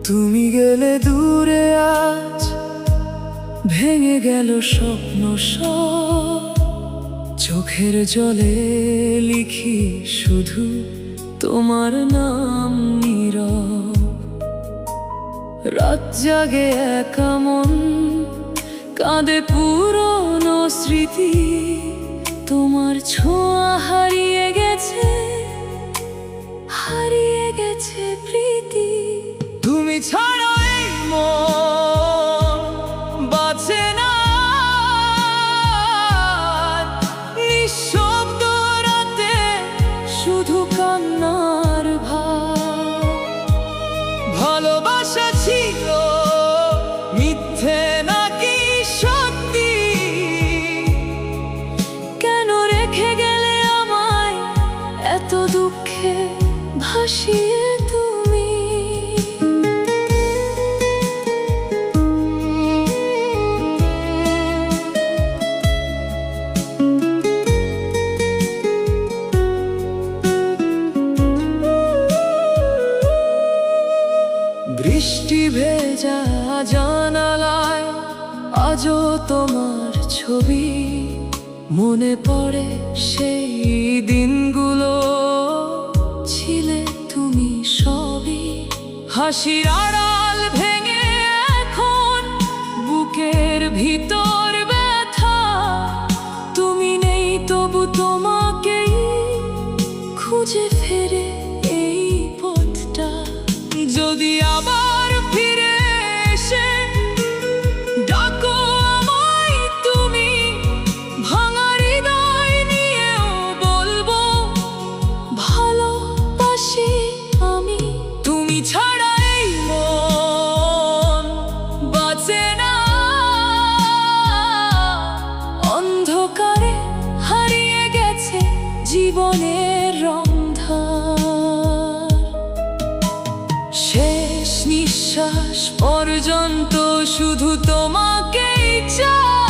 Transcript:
তুমি গেলে দূরে আজ ভেঙে গেল স্বপ্ন সব, চোখের জলে লিখি শুধু তোমার নাম নীরব। রাত জাগে একা মন, কাঁদে পুরনো স্মৃতি, তোমার ছোঁয়া হারিয়ে গেছে, হারিয়ে গেছে প্রীতি। তুমি ছাড়া এই মন বাঁচে না, নিঃশব্দ রাতে শুধু কান্নার ভাব। ভালোবাসা ছিল মিথ্যে নাকি সত্যি, কেন রেখে গেলে আমায় এত দুঃখে ভাসিয়ে তুমি। বৃষ্টি ভেজা জানালায় আজও তোমার ছবি, মনে পড়ে সেই দিনগুলো, ছিলে তুমি সবই। হাসির আড়াল ভেঙে এখন বুকের ভিতর ব্যথা, তুমি নেই তবু তোমাকেই খুঁজে ফেরে এই পথটা। যদি আবার ফিরে এসে ডাকো আমায় তুমি, ভাঙা হৃদয় নিয়েও বলবো ভালোবাসি আমি। তুমি ছাড়া এই মন বাঁচে না, অন্ধকারে হারিয়ে গেছে জীবনের রংধার। শেষ নিঃশ্বাস পর্যন্ত শুধু তোমাকেই চাই।